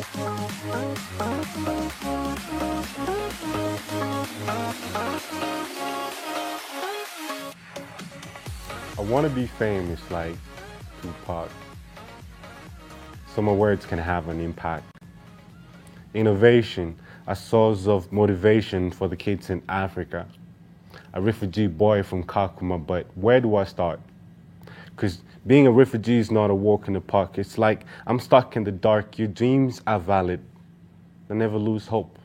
I want to be famous like Tupac, so my words can have an impact. Innovation, a source of motivation for the kids in Africa. A refugee boy from Kakuma, but where do I start? Because being a refugee is not a walk in the park. It's like I'm stuck in the dark. Your dreams are valid. I never lose hope.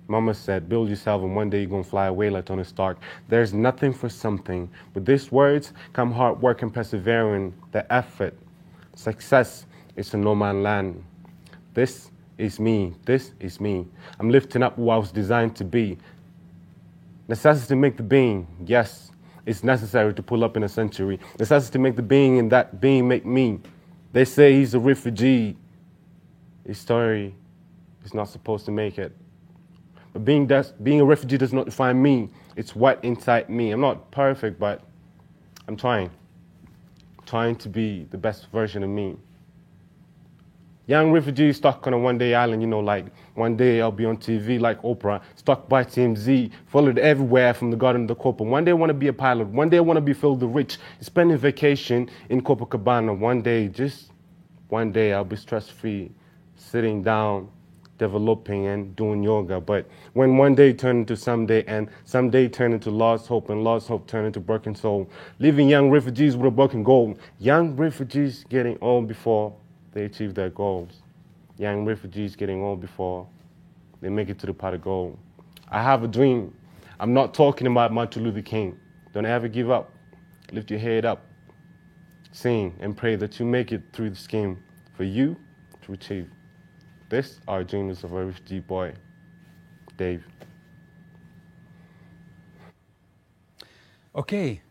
Mama said, build yourself and one day you're going to fly away like Tony Stark. There's nothing for something. With these words come hard work and persevering, the effort. Success is a no man land. This is me. This is me. I'm lifting up who I was designed to be. Necessity make the being. Yes, it's necessary to pull up in a century. Necessity make the being and that being make me. They say he's a refugee. His story is not supposed to make it. But being a refugee does not define me. It's what inside me. I'm not perfect, but I'm trying. Trying to be the best version of me. Young refugee stuck on a one-day island, like one day I'll be on TV like Oprah, stuck by TMZ, followed everywhere from the garden to the corporate. One day I want to be a pilot. One day I want to be filled with rich, spending vacation in Copacabana. One day, just one day, I'll be stress-free, sitting down, developing and doing yoga. But when one day turned into someday, and someday turned into lost hope, and lost hope turned into broken soul, leaving young refugees with a broken goal. Young refugees getting old before they achieve their goals. Young refugees getting old before they make it to the pot of gold. I have a dream. I'm not talking about Martin Luther King. Don't ever give up. Lift your head up. Sing and pray that you make it through the scheme for you to achieve. This are dreams of a refugee boy, Dave. Okay,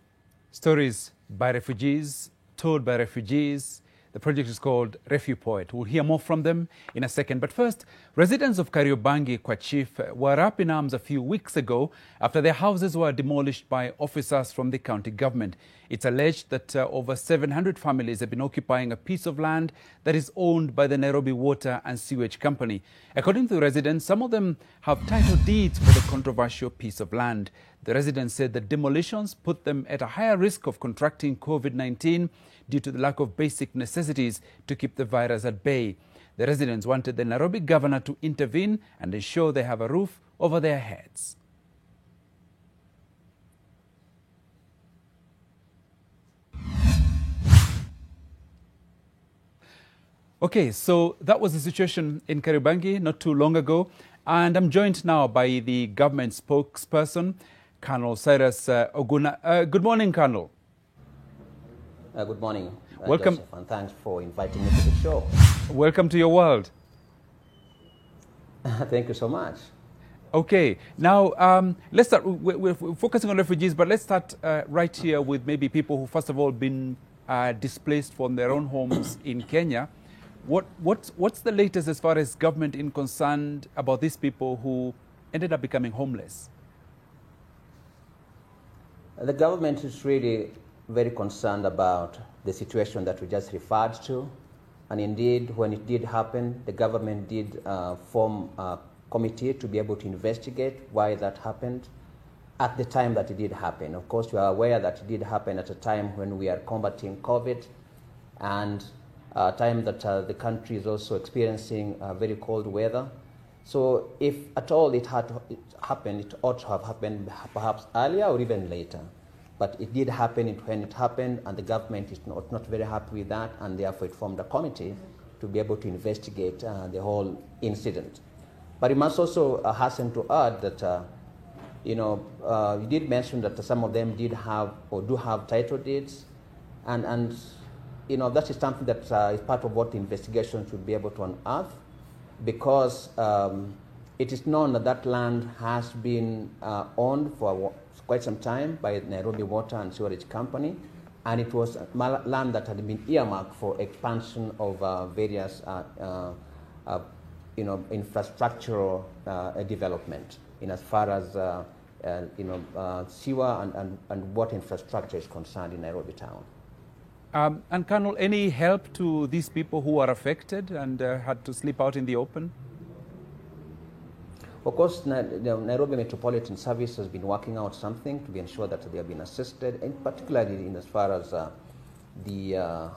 stories by refugees, told by refugees. The project is called RefuPoet. We'll hear more from them in a second. But first, residents of Kariobangi, Kwachif, were up in arms a few weeks ago after their houses were demolished by officers from the county government. It's alleged that over 700 families have been occupying a piece of land that is owned by the Nairobi Water and Sewage Company. According to the residents, some of them have title deeds for the controversial piece of land. The residents said that demolitions put them at a higher risk of contracting COVID-19 due to the lack of basic necessities to keep the virus at bay. The residents wanted the Nairobi governor to intervene and ensure they have a roof over their heads. Okay, so that was the situation in Kariobangi not too long ago. And I'm joined now by the government spokesperson, Colonel Cyrus Oguna. Good morning, Colonel. Good morning, welcome, Joseph, and thanks for inviting me to the show. Welcome to your world. Thank you so much. Okay, now let's start. We're focusing on refugees, but let's start right here with maybe people who, first of all, been displaced from their own homes in Kenya. What's the latest as far as government is concerned about these people who ended up becoming homeless? The government is really very concerned about the situation that we just referred to. And indeed, when it did happen, the government did form a committee to be able to investigate why that happened at the time that it did happen. Of course, we are aware that it did happen at a time when we are combating COVID and a time that the country is also experiencing very cold weather. So if at all it had happened, it ought to have happened perhaps earlier or even later. But it did happen when it happened, and the government is not very happy with that, and therefore it formed a committee to be able to investigate the whole incident. But it must also hasten to add that, you did mention that some of them did have or do have title deeds, and that is something that is part of what the investigation should be able to unearth, because it is known that that land has been owned for quite some time by Nairobi Water and Sewerage Company, and it was land that had been earmarked for expansion of various infrastructural development as far as sewer and water infrastructure is concerned in Nairobi town. And Colonel, any help to these people who are affected and had to sleep out in the open? Of course, the Nairobi Metropolitan Service has been working out something to be ensured that they have been assisted, and particularly in as far as the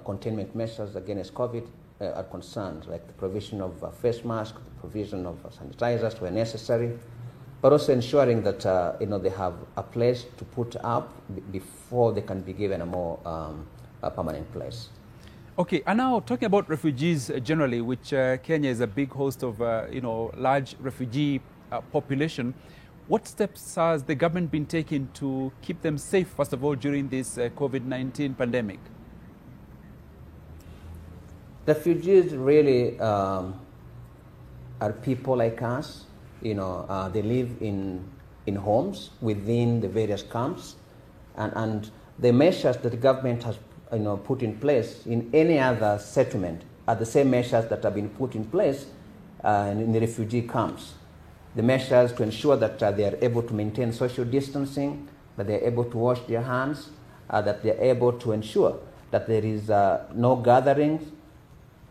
containment measures against COVID are concerned, like the provision of face masks, the provision of sanitizers where necessary, but also ensuring that they have a place to put up before they can be given a more permanent place. Okay, and now talking about refugees generally, which Kenya is a big host of, large refugee population. What steps has the government been taking to keep them safe, first of all, during this COVID-19 pandemic? Refugees really are people like us. They live in homes within the various camps, and the measures that the government has put in place in any other settlement are the same measures that have been put in place in the refugee camps. The measures to ensure that they are able to maintain social distancing, that they are able to wash their hands, that they are able to ensure that there is no gatherings,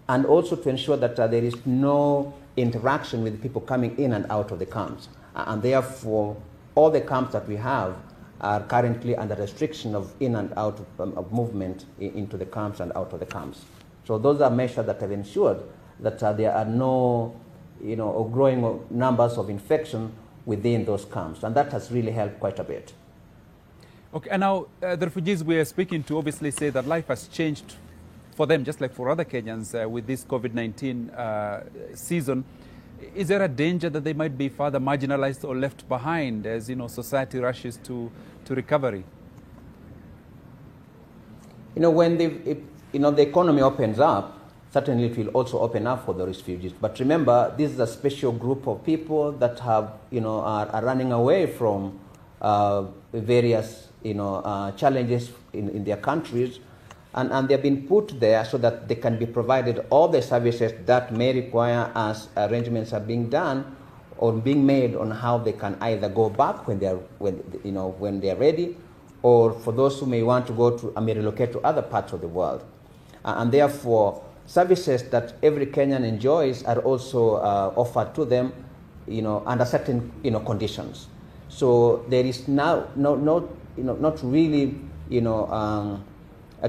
and also to ensure that there is no interaction with people coming in and out of the camps. And therefore, all the camps that we have are currently under restriction of in and out of movement into the camps and out of the camps. So those are measures that have ensured that there are no, growing numbers of infection within those camps, and that has really helped quite a bit. Okay, and now the refugees we are speaking to obviously say that life has changed for them, just like for other Kenyans with this COVID-19 season. Is there a danger that they might be further marginalized or left behind as society rushes to recovery? When the economy opens up, certainly it will also open up for the refugees. But remember, this is a special group of people that have are running away from various challenges in their countries, and they've been put there so that they can be provided all the services that may require as arrangements are being done or being made on how they can either go back when they're ready, or for those who may want to go to may relocate to other parts of the world. And therefore, services that every Kenyan enjoys are also offered to them, under certain conditions. So there is now not really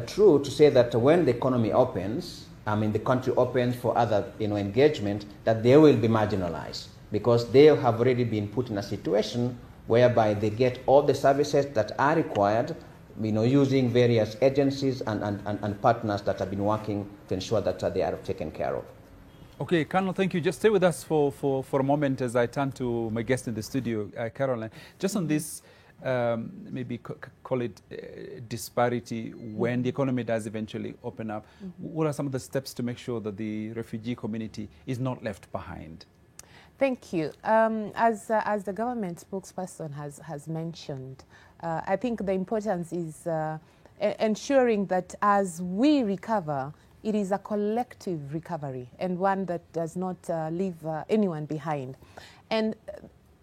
true to say that when the economy opens, the country opens for other engagement, that they will be marginalized, because they have already been put in a situation whereby they get all the services that are required, using various agencies and partners that have been working to ensure that they are taken care of. Okay, Colonel, thank you. Just stay with us for a moment as I turn to my guest in the studio, Caroline. Just on this, maybe call it disparity when the economy does eventually open up. What are some of the steps to make sure that the refugee community is not left behind? Thank you. As the government spokesperson has mentioned, I think the importance is ensuring that as we recover, it is a collective recovery and one that does not leave anyone behind. And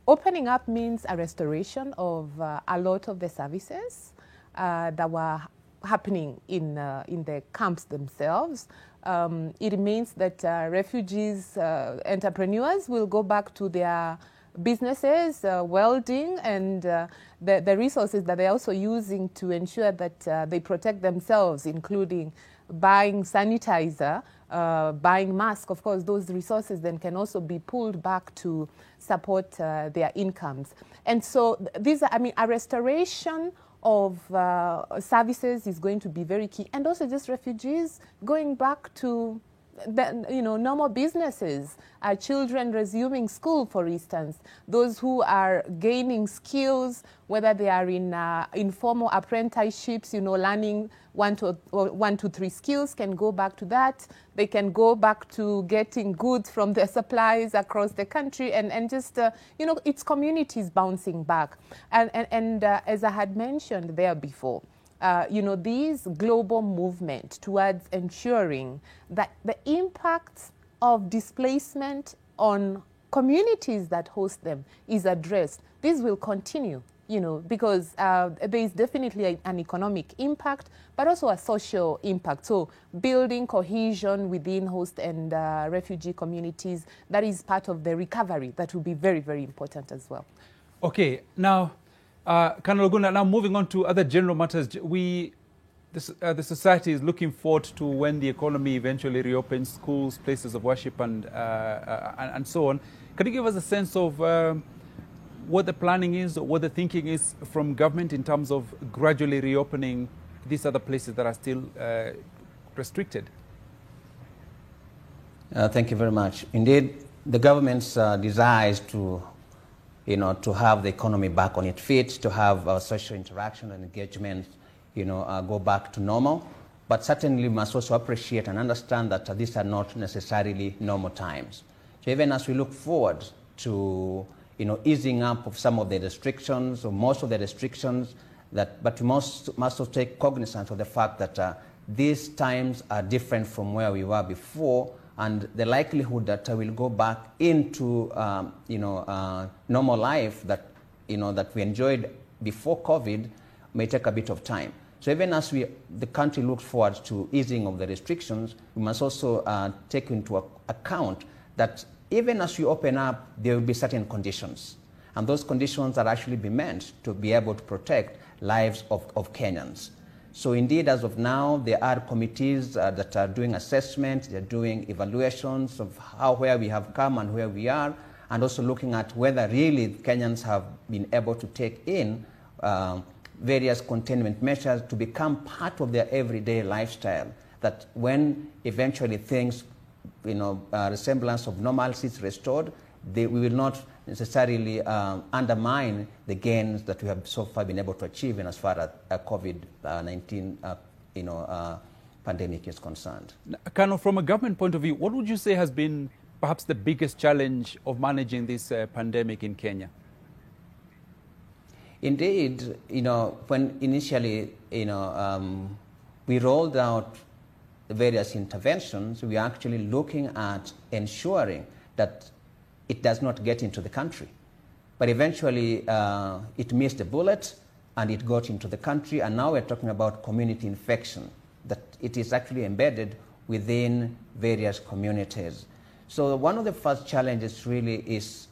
opening up means a restoration of a lot of the services that were happening in the camps themselves. It means that refugees, entrepreneurs will go back to their businesses, welding, and the resources that they're also using to ensure that they protect themselves, including buying sanitizer, buying masks. Of course, those resources then can also be pulled back to support their incomes. And so these are, a restoration of services is going to be very key. And also just refugees going back to normal businesses, children resuming school, for instance, those who are gaining skills, whether they are in informal apprenticeships, learning 1 to 3 skills, can go back to that. They can go back to getting goods from their suppliers across the country, and just, it's communities bouncing back. And as I had mentioned there before, these global movement towards ensuring that the impacts of displacement on communities that host them is addressed. This will continue, you know, because there is definitely an economic impact, but also a social impact. So building cohesion within host and refugee communities, that is part of the recovery. That will be very, very important as well. Okay, now, Colonel Oguna, now moving on to other general matters, the society is looking forward to when the economy eventually reopens, schools, places of worship, and so on. Can you give us a sense of what the planning is, or what the thinking is from government in terms of gradually reopening these other places that are still restricted? Thank you very much. Indeed, the government's desire is to have the economy back on its feet, to have social interaction and engagement, go back to normal. But certainly we must also appreciate and understand that these are not necessarily normal times. So even as we look forward to easing up of some of the restrictions, or most of the restrictions, but we must also take cognizance of the fact that these times are different from where we were before, and the likelihood that we'll go back into normal life that we enjoyed before COVID may take a bit of time. So even as the country looks forward to easing of the restrictions, we must also take into account that even as we open up, there will be certain conditions. And those conditions are actually be meant to be able to protect lives of Kenyans. So indeed, as of now, there are committees that are doing assessments, they're doing evaluations of where we have come and where we are, and also looking at whether really Kenyans have been able to take in various containment measures to become part of their everyday lifestyle, that when eventually things, resemblance of normalcy is restored, we will not necessarily undermine the gains that we have so far been able to achieve in as far as COVID-19 pandemic is concerned. Colonel, from a government point of view, what would you say has been perhaps the biggest challenge of managing this pandemic in Kenya? Indeed, when initially, we rolled out the various interventions, we are actually looking at ensuring that it does not get into the country. But eventually, it missed the bullet, and it got into the country, and now we're talking about community infection, that it is actually embedded within various communities. So one of the first challenges really is,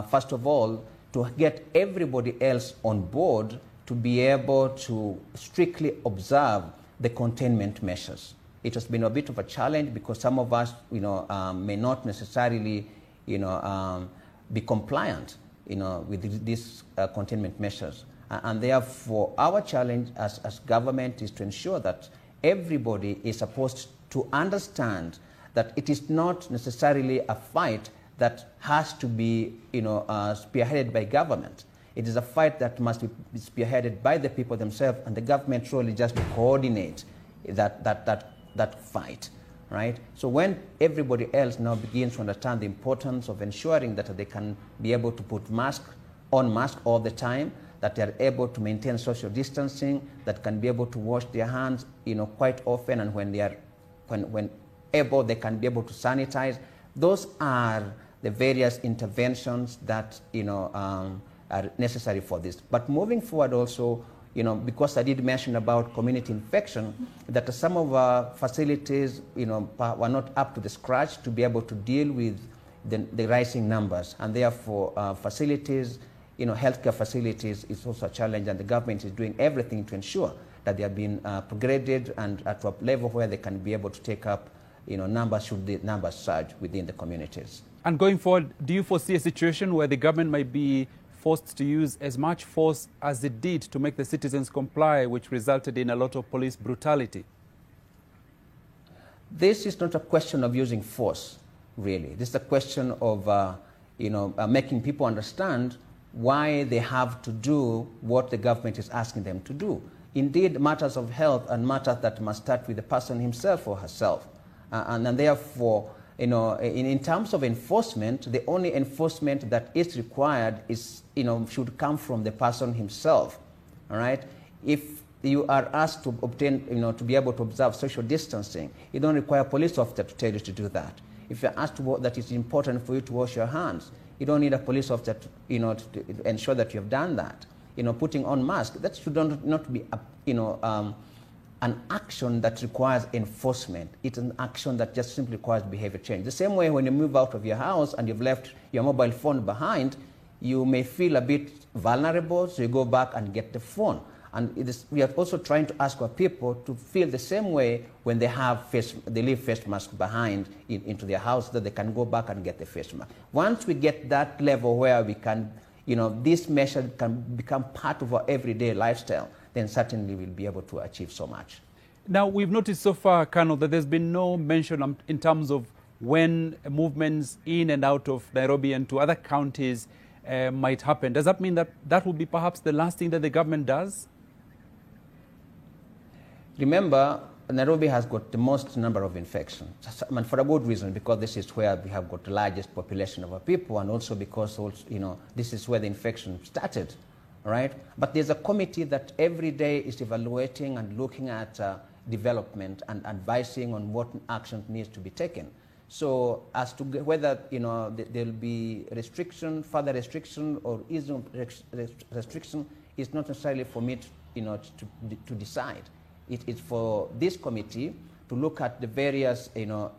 first of all, to get everybody else on board to be able to strictly observe the containment measures. It has been a bit of a challenge because some of us, may not necessarily, be compliant, with these containment measures. And therefore, our challenge as government is to ensure that everybody is supposed to understand that it is not necessarily a fight that has to be, spearheaded by government. It is a fight that must be spearheaded by the people themselves, and the government really just to coordinate that fight, right? So when everybody else now begins to understand the importance of ensuring that they can be able to put mask all the time, that they are able to maintain social distancing, that can be able to wash their hands, quite often, and when able, they can be able to sanitize. Those are the various interventions that are necessary for this. But moving forward also, because I did mention about community infection, that some of our facilities, were not up to the scratch to be able to deal with the rising numbers, and therefore facilities, healthcare facilities is also a challenge, and the government is doing everything to ensure that they have been upgraded and at a level where they can be able to take up, numbers should the numbers surge within the communities. And going forward, do you foresee a situation where the government might be forced to use as much force as it did to make the citizens comply, which resulted in a lot of police brutality? This is not a question of using force, really. This is a question of, making people understand why they have to do what the government is asking them to do. Indeed, matters of health and matters that must start with the person himself or herself. And therefore, in terms of enforcement, the only enforcement that is required is, should come from the person himself, all right? If you are asked to obtain, to be able to observe social distancing, you don't require a police officer to tell you to do that. If you're asked that it's important for you to wash your hands, you don't need a police officer to, to ensure that you have done that. putting on masks. That should not be, an action that requires enforcement. It's an action that just simply requires behavior change. The same way when you move out of your house and you've left your mobile phone behind, you may feel a bit vulnerable, so you go back and get the phone. And we are also trying to ask our people to feel the same way when they leave face masks behind into their house, that they can go back and get the face mask. Once we get that level where we can, this measure can become part of our everyday lifestyle, then certainly we'll be able to achieve so much. Now, we've noticed so far, Colonel, that there's been no mention in terms of when movements in and out of Nairobi and to other counties might happen. Does that mean that that will be perhaps the last thing that the government does? Remember, Nairobi has got the most number of infections, and for a good reason, because this is where we have got the largest population of our people, and also because this is where the infection started. Right? But there's a committee that every day is evaluating and looking at development and advising on what action needs to be taken. So as to whether there'll be further restriction or easing restriction is not necessarily for me to decide. It's for this committee to look at the various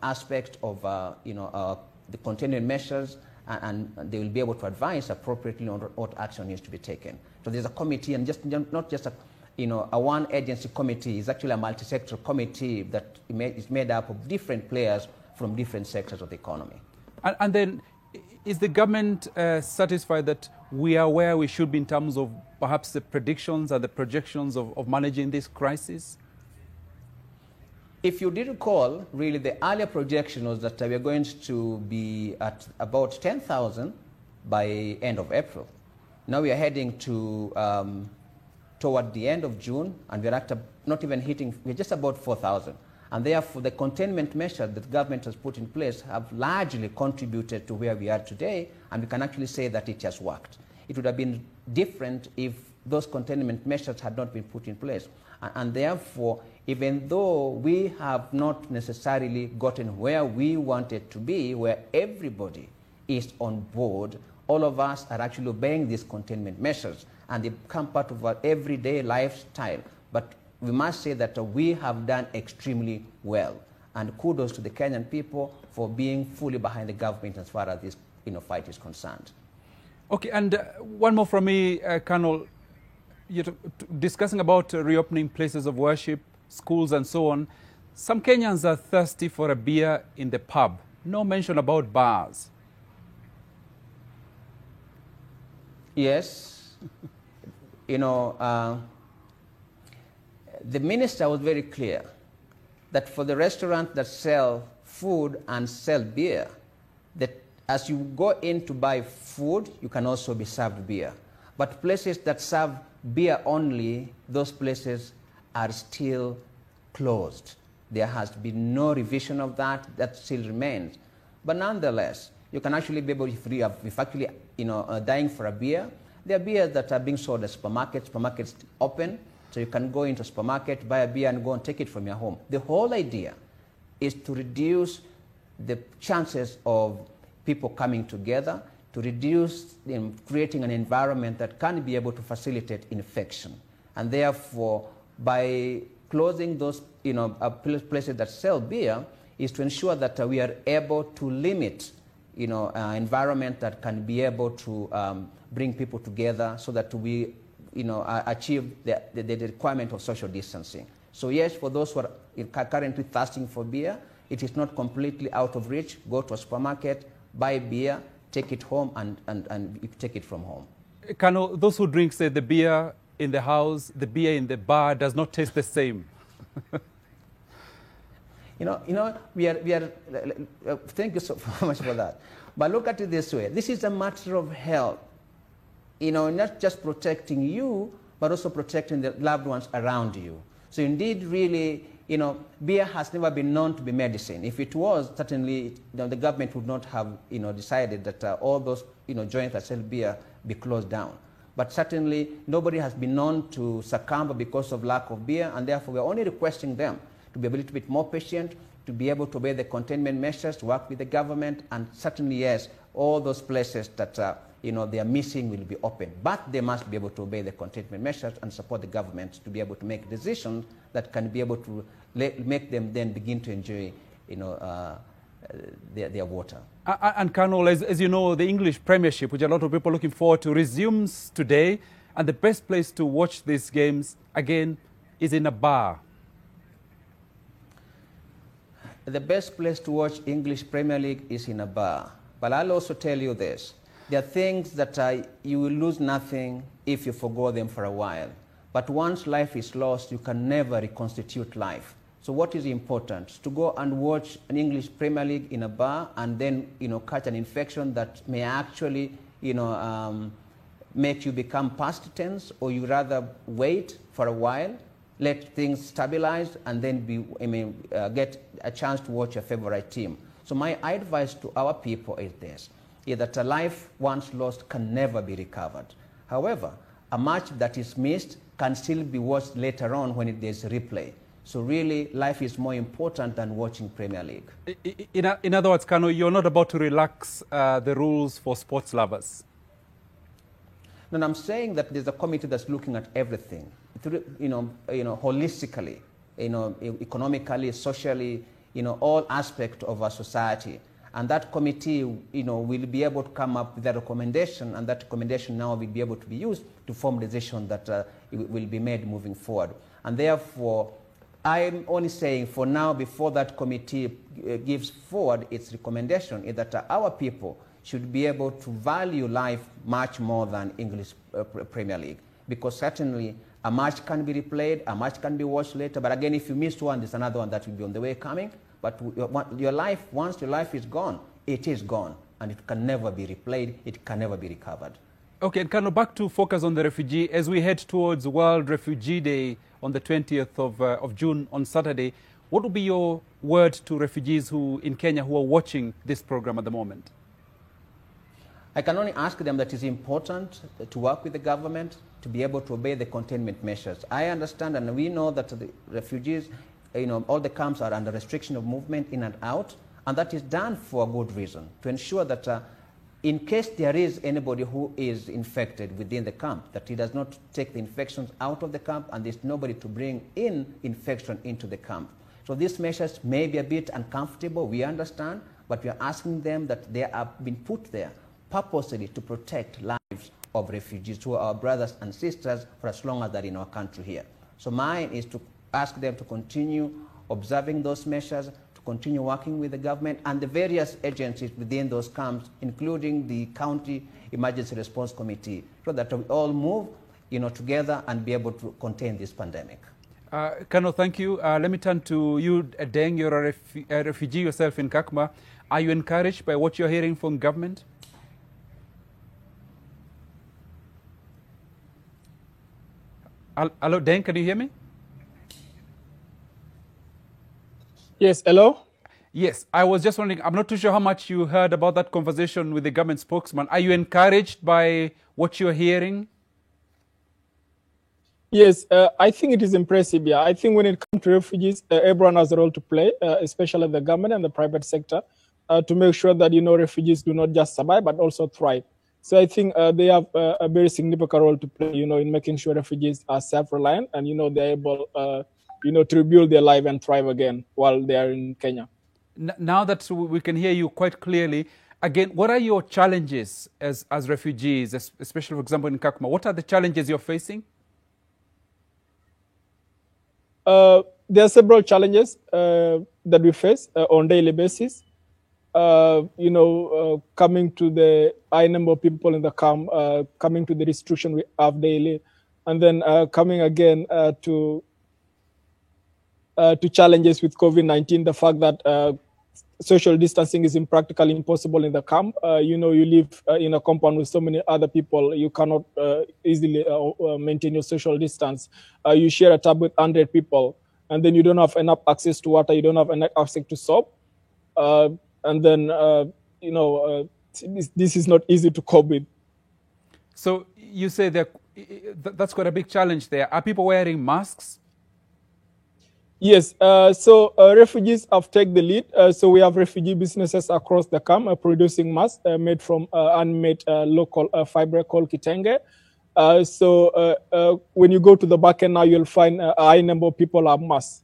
aspects of the containment measures, and they will be able to advise appropriately on what action needs to be taken. So there's a committee, and not just a one agency committee. It's actually a multi-sectoral committee that is made up of different players from different sectors of the economy. And then, is the government satisfied that we are where we should be in terms of perhaps the predictions and the projections of managing this crisis? If you did recall, really the earlier projection was that we are going to be at about 10,000 by end of April. Now we are heading to toward the end of June, and we're not even hitting, we're just about 4,000. And therefore, the containment measures that the government has put in place have largely contributed to where we are today, and we can actually say that it has worked. It would have been different if those containment measures had not been put in place. And therefore, even though we have not necessarily gotten where we wanted to be, where everybody is on board, all of us are actually obeying these containment measures, and they become part of our everyday lifestyle. But we must say that we have done extremely well. And kudos to the Kenyan people for being fully behind the government as far as this fight is concerned. Okay, and one more from me, Colonel. You're discussing about reopening places of worship, schools and so on. Some Kenyans are thirsty for a beer in the pub. No mention about bars. Yes. The minister was very clear that for the restaurants that sell food and sell beer, that as you go in to buy food, you can also be served beer. But places that serve beer only, those places are still closed. There has been no revision of that. That still remains. But nonetheless, you can actually be able, if actually dying for a beer, there are beers that are being sold at supermarkets. Supermarkets open, so you can go into a supermarket, buy a beer, and go and take it from your home. The whole idea is to reduce the chances of people coming together, to reduce creating an environment that can be able to facilitate infection. And therefore, by closing those places that sell beer, is to ensure that we are able to limit environment that can be able to bring people together so that we achieve the requirement of social distancing. So yes, for those who are currently thirsting for beer, it is not completely out of reach. Go to a supermarket, buy beer, take it home, and you take it from home. Colonel, those who drink, say, the beer in the house, the beer in the bar does not taste the same. We are thank you so much for that. But look at it this way. This is a matter of health. Not just protecting you, but also protecting the loved ones around you. So indeed, really, beer has never been known to be medicine. If it was, certainly the government would not have decided that all those joints that sell beer be closed down. But certainly nobody has been known to succumb because of lack of beer, and therefore we're only requesting them to be a little bit more patient, to be able to obey the containment measures, to work with the government, and certainly, yes, all those places that they are missing will be open. But they must be able to obey the containment measures and support the government to be able to make decisions that can be able to make them then begin to enjoy their water. And Colonel, as you know, the English Premiership, which a lot of people are looking forward to, resumes today. And the best place to watch these games, again, is in a bar. The best place to watch English Premier League is in a bar. But I'll also tell you this. There are things that you will lose nothing if you forgo them for a while. But once life is lost, you can never reconstitute life. So what is important? To go and watch an English Premier League in a bar and then catch an infection that may actually make you become past tense, or you rather wait for a while, let things stabilize, and then get a chance to watch your favorite team. So my advice to our people is this, is that a life once lost can never be recovered. However, a match that is missed can still be watched later on when there's a replay. So really, life is more important than watching Premier League. In other words, Kano, you're not about to relax the rules for sports lovers. No, I'm saying that there's a committee that's looking at everything, holistically, economically, socially, all aspects of our society. And that committee, will be able to come up with a recommendation, and that recommendation now will be able to be used to form decisions that will be made moving forward. And therefore, I'm only saying for now, before that committee gives forward its recommendation, is that our people should be able to value life much more than English Premier League. Because certainly a match can be replayed, a match can be watched later, but again, if you missed one, there's another one that will be on the way coming. But your life, once your life is gone, it is gone, and it can never be replayed, it can never be recovered. Okay, and Kano, back to focus on the refugee. As we head towards World Refugee Day on the 20th of June on Saturday, what would be your word to refugees in Kenya who are watching this program at the moment? I can only ask them that it's important to work with the government to be able to obey the containment measures. I understand, and we know that the refugees, all the camps are under restriction of movement in and out, and that is done for a good reason, to ensure that in case there is anybody who is infected within the camp, that he does not take the infections out of the camp, and there's nobody to bring in infection into the camp. So these measures may be a bit uncomfortable, we understand, but we are asking them that they have been put there purposely to protect lives of refugees who are our brothers and sisters for as long as they're in our country here. So mine is to ask them to continue observing those measures, to continue working with the government and the various agencies within those camps, including the County Emergency Response Committee, so that we all move together and be able to contain this pandemic. Colonel, thank you. Let me turn to you, Deng. You're a refugee yourself in Kakuma. Are you encouraged by what you're hearing from government? Hello, Deng, can you hear me? Yes, hello? Yes, I was just wondering, I'm not too sure how much you heard about that conversation with the government spokesman. Are you encouraged by what you're hearing? Yes, I think it is impressive. Yeah, I think when it comes to refugees, everyone has a role to play, especially the government and the private sector, to make sure that, refugees do not just survive, but also thrive. So I think they have a very significant role to play, in making sure refugees are self-reliant and, they're able, to rebuild their life and thrive again while they are in Kenya. Now that we can hear you quite clearly, again, what are your challenges as refugees, especially, for example, in Kakuma? What are the challenges you're facing? There are several challenges that we face on a daily basis. Coming to the high number of people in the camp, coming to the restriction we have daily, and then coming again to challenges with COVID-19, the fact that social distancing is practically impossible in the camp. You live in a compound with so many other people, you cannot easily maintain your social distance. You share a tab with 100 people, and then you don't have enough access to water, you don't have enough access to soap. And then, this is not easy to cope with. So you say that's quite a big challenge there. Are people wearing masks? Yes, so refugees have taken the lead. So we have refugee businesses across the camp producing masks made from unmade local fiber called kitenge. When you go to the back end now, you'll find a high number of people have masks.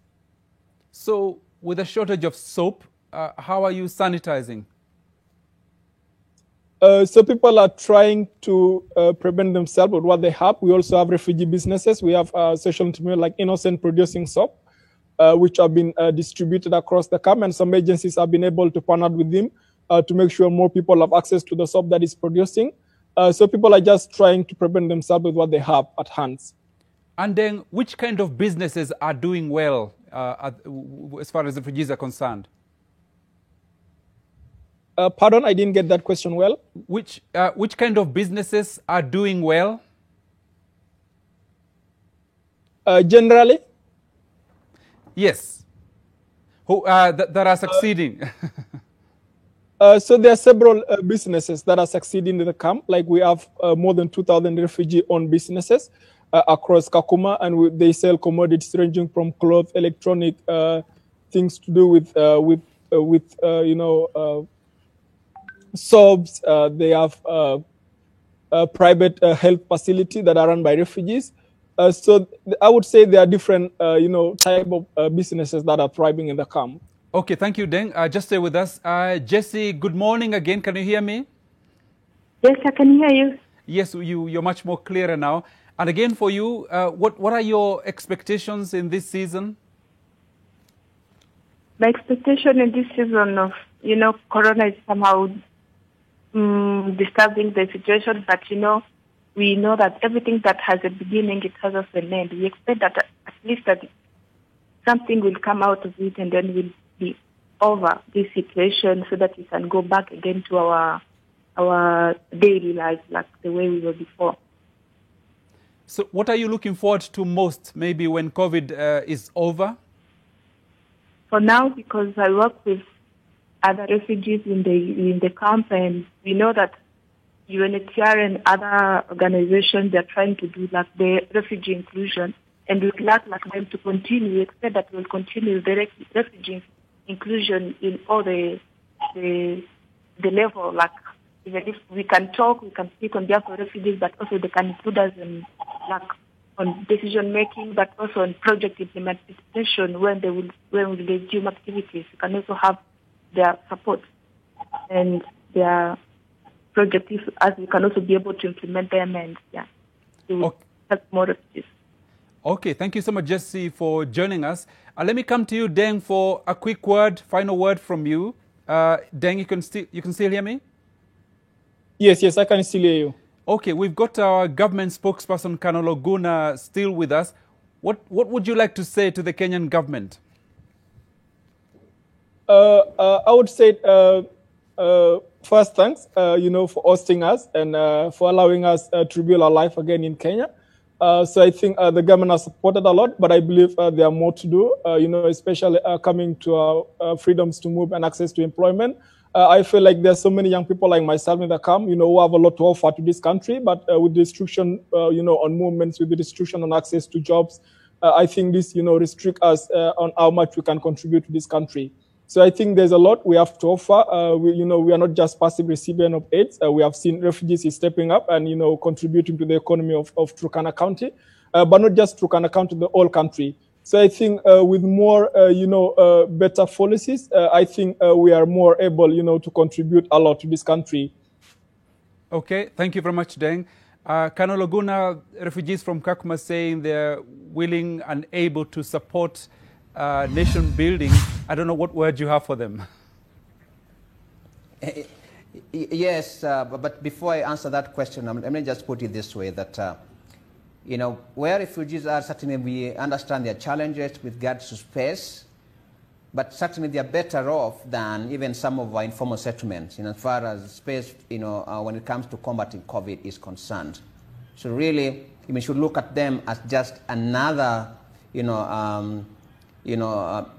So with a shortage of soap, how are you sanitizing? So people are trying to prevent themselves with what they have. We also have refugee businesses. We have social intermediaries like Innocent producing soap, which have been distributed across the camp, and some agencies have been able to partner with them to make sure more people have access to the soap that is producing. So people are just trying to prevent themselves with what they have at hand. And then which kind of businesses are doing well as far as refugees are concerned? Pardon, I didn't get that question well. Which kind of businesses are doing well? Generally? Yes. That are succeeding. So there are several businesses that are succeeding in the camp. Like we have more than 2,000 refugee-owned businesses across Kakuma, and they sell commodities ranging from clothes, electronic things to do with soaps. They have a private health facility that are run by refugees. So I would say there are different, type of businesses that are thriving in the camp. Okay, thank you, Deng. Just stay with us. Jesse, good morning again. Can you hear me? Yes, I can hear you. Yes, you're much more clearer now. And again, for you, what are your expectations in this season? My expectation in this season of, Corona is somehow disturbing the situation, but, we know that everything that has a beginning, it has also an end. We expect that at least that something will come out of it, and then we'll be over this situation so that we can go back again to our daily life like the way we were before. So what are you looking forward to most, maybe when COVID is over? For now, because I work with other refugees in the camp, and we know that UNHCR and other organizations, they're trying to do like the refugee inclusion, and we'd like them to continue. We expect that we'll continue the refugee inclusion in all the level, like even if we can talk, we can speak on behalf of refugees, but also they can include us in on decision making, but also on project implementation when they resume activities. We can also have their support and their project, as we can also be able to implement them, and to help more refugees. Okay, thank you so much, Jesse, for joining us. Let me come to you, Deng, for a quick final word from you. Deng, you can still hear me? Yes, I can still hear you. Okay, we've got our government spokesperson, Cyrus Oguna, still with us. What would you like to say to the Kenyan government? I would say first, thanks, for hosting us and for allowing us to rebuild our life again in Kenya. So I think the government has supported a lot, but I believe there are more to do, especially coming to our freedoms to move and access to employment. I feel like there's so many young people like myself in the camp, who have a lot to offer to this country, but with the restriction, on movements, with the restriction on access to jobs, I think this, restrict us on how much we can contribute to this country. So I think there's a lot we have to offer. We are not just passive recipient of aid. We have seen refugees stepping up and, contributing to the economy of Turkana County, but not just Turkana County, the whole country. So I think with more, better policies, I think we are more able, to contribute a lot to this country. Okay, thank you very much, Deng. Cyrus Oguna, refugees from Kakuma, saying they're willing and able to support nation building. I don't know what word you have for them. Yes, but before I answer that question, let me just put it this way, that where refugees are, certainly we understand their challenges with regards to space, but certainly they are better off than even some of our informal settlements, as far as space, when it comes to combating COVID is concerned. So really, we should look at them as just another,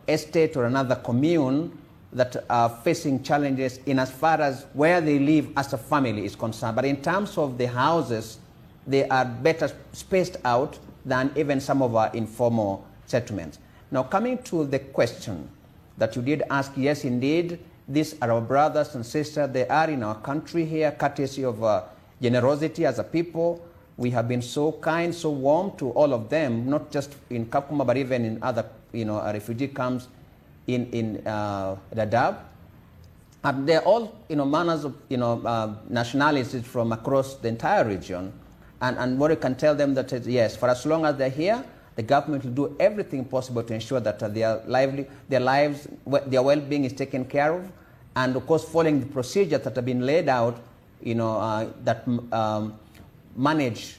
estate or another commune that are facing challenges in as far as where they live as a family is concerned. But in terms of the houses, they are better spaced out than even some of our informal settlements. Now, coming to the question that you did ask, yes, indeed, these are our brothers and sisters. They are in our country here, courtesy of generosity as a people. We have been so kind, so warm to all of them, not just in Kakuma, but even in other, refugee camps in Dadaab. And they're all, manners of, nationalities from across the entire region. And what you can tell them that, yes, for as long as they're here, the government will do everything possible to ensure that their lives, their well-being is taken care of. And of course, following the procedures that have been laid out, that manage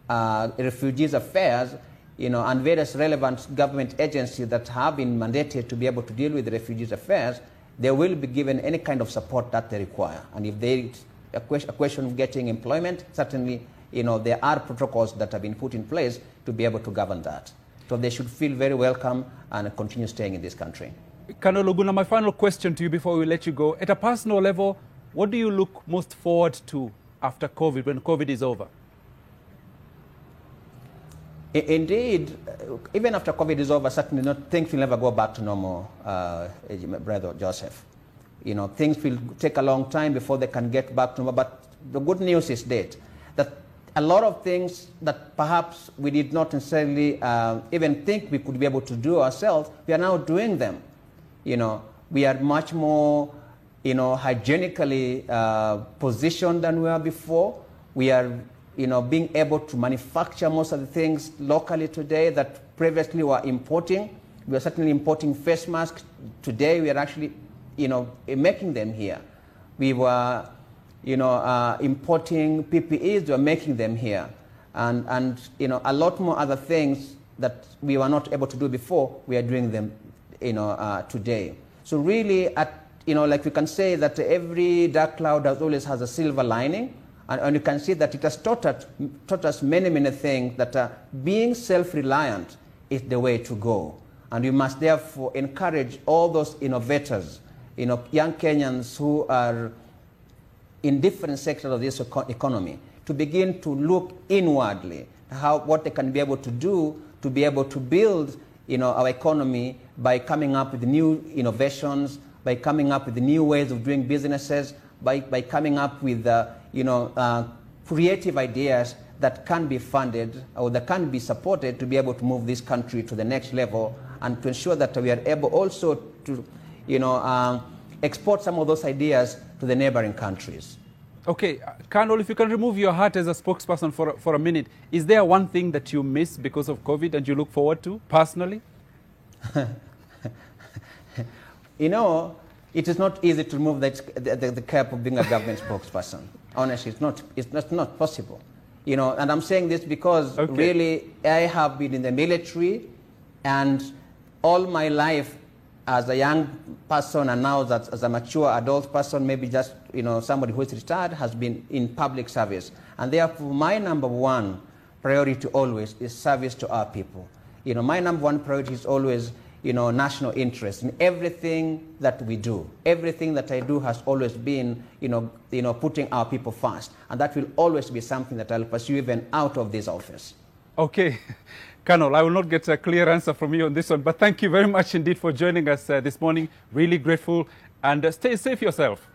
refugees' affairs, and various relevant government agencies that have been mandated to be able to deal with the refugees' affairs, they will be given any kind of support that they require. And if they a question of getting employment, certainly, there are protocols that have been put in place to be able to govern that. So they should feel very welcome and continue staying in this country. Colonel Oguna, my final question to you before we let you go. At a personal level, what do you look most forward to after COVID, when COVID is over? Indeed, even after COVID is over, certainly things will never go back to normal, Brother Joseph. Things will take a long time before they can get back to normal. But the good news is that a lot of things that perhaps we did not necessarily even think we could be able to do ourselves, we are now doing them. We are much more, hygienically positioned than we were before. We are, being able to manufacture most of the things locally today that previously were importing. We are certainly importing face masks. Today we are actually, making them here. We were, importing PPEs, we are making them here. And a lot more other things that we were not able to do before, we are doing them, today. So really, like we can say that every dark cloud always has a silver lining. And you can see that it has taught us many, many things, that being self-reliant is the way to go. And we must therefore encourage all those innovators, young Kenyans who are in different sectors of this economy, to begin to look inwardly what they can be able to do to be able to build our economy by coming up with new innovations, by coming up with new ways of doing businesses, by coming up with creative ideas that can be funded or that can be supported to be able to move this country to the next level, and to ensure that we are able also to export some of those ideas to the neighboring countries. Okay, Colonel, if you can remove your hat as a spokesperson for a minute, is there one thing that you miss because of COVID and you look forward to personally? It is not easy to remove the cap of being a government spokesperson. Honestly, it's not possible. And I'm saying this because really I have been in the military, and all my life as a young person, and now as a mature adult person, maybe just somebody who is retired, has been in public service. And therefore, my number one priority always is service to our people. My number one priority is always national interest in everything that we do. Everything that I do has always been, putting our people first. And that will always be something that I'll pursue even out of this office. Okay. Colonel, I will not get a clear answer from you on this one, but thank you very much indeed for joining us this morning. Really grateful, and stay safe yourself.